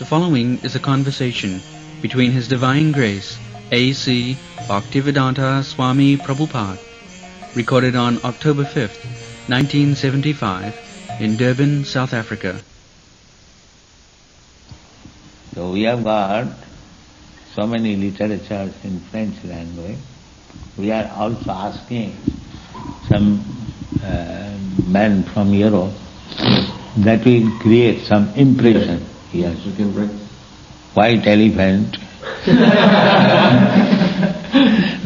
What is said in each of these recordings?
The following is a conversation between His Divine Grace, A.C. Bhaktivedanta Swami Prabhupada, recorded on October 5th, 1975, in Durban, South Africa. So we have got so many literatures in French language. We are also asking some man from Europe that will create some impression here. White elephant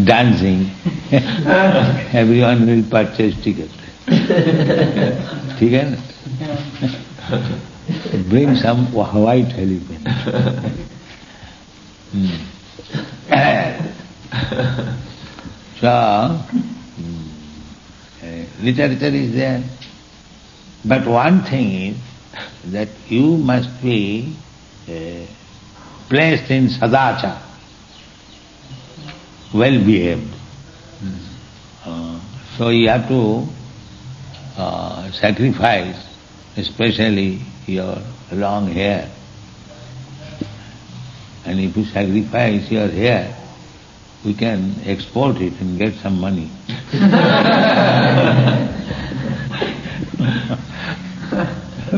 dancing. Everyone will purchase ticket. ठीक है ना? Bring some white elephant. So, literature is there. But one thing is that you must be placed in sadacha, well behaved. So you have to sacrifice, especially your long hair. And if you sacrifice your hair, we can export it and get some money.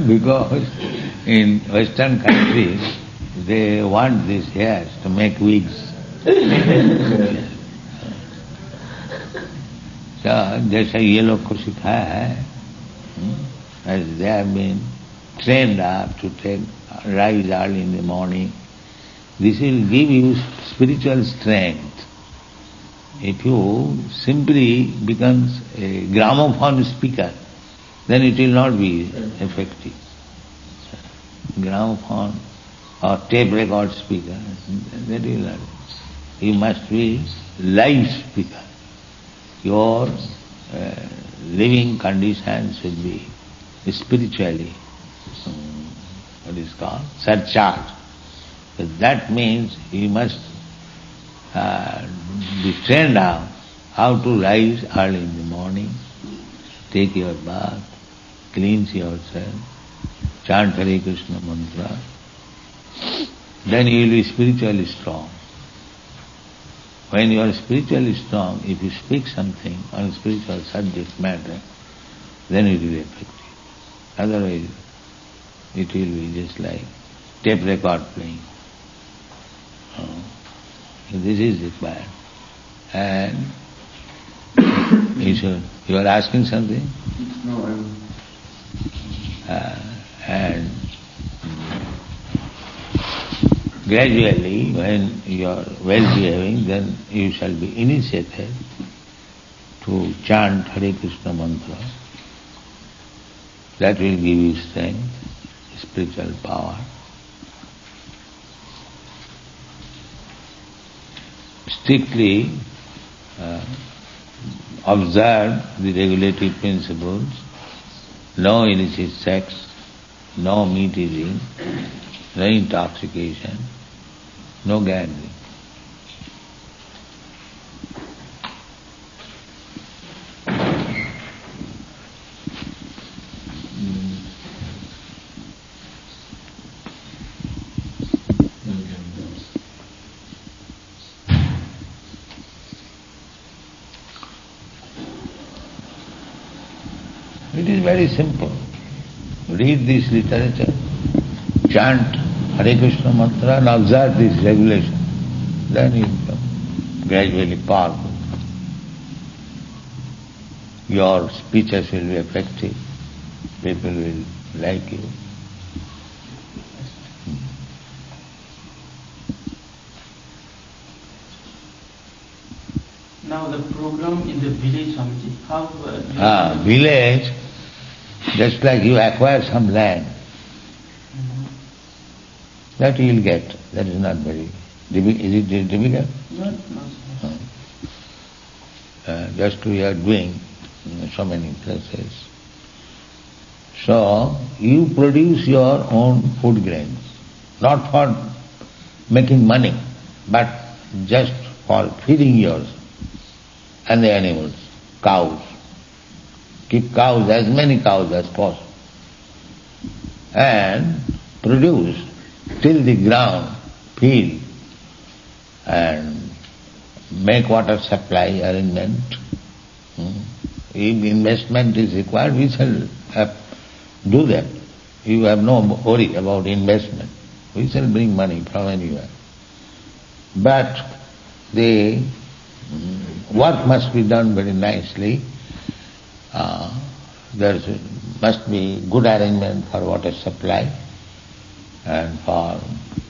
Because in Western countries, they want these hairs to make wigs. So, जैसा ये लोग को सिखाया है, as they have been trained up to rise early in the morning, this will give you spiritual strength. If you simply become a gramophone speaker, then it will not be effective. Gramophone or tape record speaker, that will not. You must be live speaker. Your living condition should be spiritually, what is called, surcharged. So that means you must be trained out how to rise early in the morning, take your bath, cleanse yourself, chant Hare Krishna mantra, then you will be spiritually strong. When you are spiritually strong, if you speak something on spiritual subject matter, then it will be effective. Otherwise, it will be just like tape record playing. This is required. And you are asking something? No, and gradually, when you are well behaving, then you shall be initiated to chant Hare Krishna mantra. That will give you strength, spiritual power. Strictly observe the regulative principles, no illicit sex, no meat eating, no intoxication, no gambling. It is very simple. Read this literature, chant Hare Krishna mantra and observe this regulation. Then you become gradually powerful. Your speeches will be effective. People will like you. Now the program in the village, Swamiji, how... Village, just like you acquire some land, that you will get. That is not very difficult. Is it difficult? No. Just we are doing in so many places. So, you produce your own food grains, not for making money, but just for feeding yours and the animals, cows. Keep cows, as many cows as possible, and produce till the ground, fill and make water supply arrangement. If investment is required, we shall do that. You have no worry about investment. We shall bring money from anywhere. But the work must be done very nicely. There must be good arrangement for water supply and for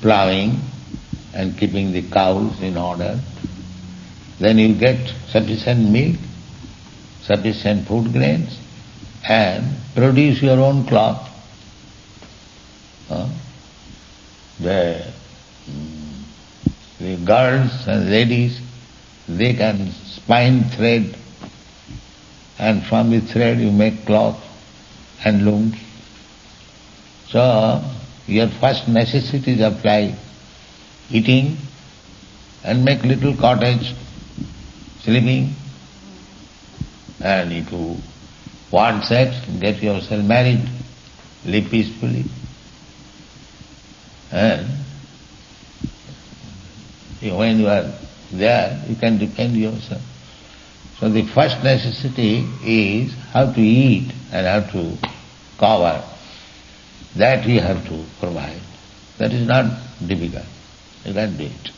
ploughing and keeping the cows in order. Then you get sufficient milk, sufficient food grains, and produce your own cloth. The girls and ladies, they can spin thread, and from the thread you make cloth and looms. So your first necessities of life, eating and make little cottage, sleeping, and if you want sex, get yourself married, live peacefully. And when you are there, you can defend yourself. So the first necessity is how to eat and how to cover. That you have to provide. That is not difficult. You can do it.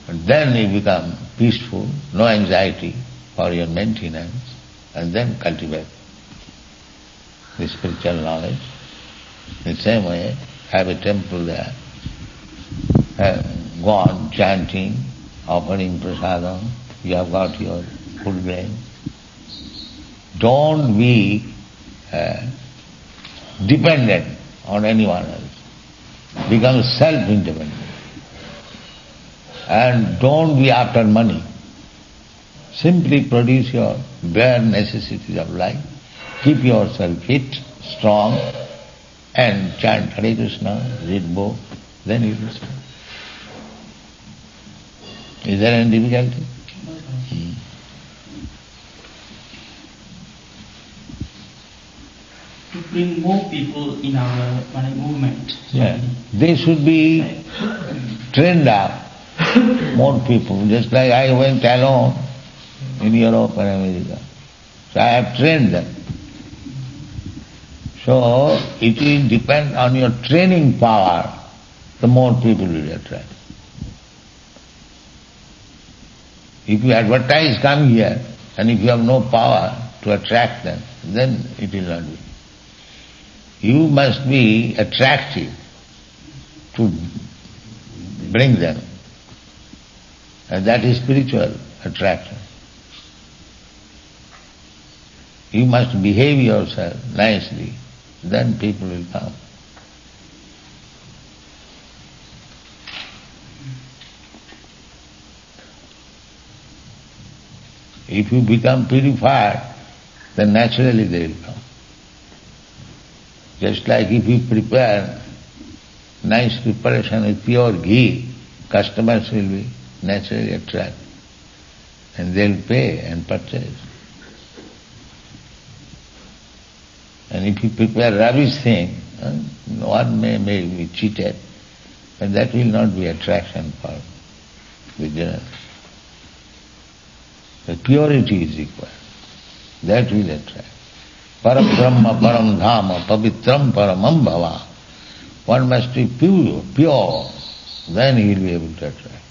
And then you become peaceful, no anxiety for your maintenance, and then cultivate the spiritual knowledge. In the same way, have a temple there, go on chanting, offering prasadam, you have got your food grain. Don't be dependent on anyone else. Become self-independent. And don't be after money. Simply produce your bare necessities of life. Keep yourself fit, strong, and chant Hare Krishna, read book, then you will start. Is there any difficulty? To bring more people in our movement. Yeah. They should be trained up, more people. Just like I went alone in Europe and America. So I have trained them. So it will depend on your training power, the more people will attract. If you advertise, come here, and if you have no power to attract them, then it will not be. You must be attractive to bring them. And that is spiritual attraction. You must behave yourself nicely, then people will come. If you become purified, then naturally they will come. Just like if you prepare nice preparation with pure ghee, customers will be naturally attracted. And they'll pay and purchase. And if you prepare rubbish thing, one may be cheated, but that will not be attraction for the general. The purity is required. That will attract. Param Brahma, Param Dhama, Pavitram Paramam Bhava. One must be pure, then he will be able to attract.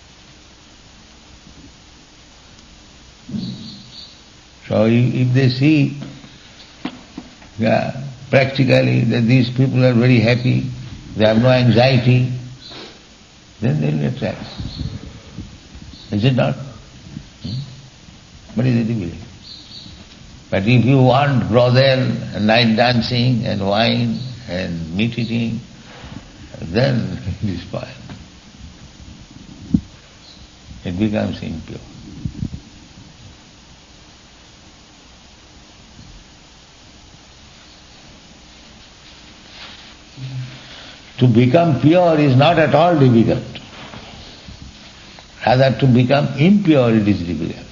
So if they see practically that these people are very happy, they have no anxiety, then they will attract. Is it not? What is the difficulty? But if you want brothel and night dancing and wine and meat eating, then it is spoiled. It becomes impure. To become pure is not at all difficult. Rather, to become impure it is difficult.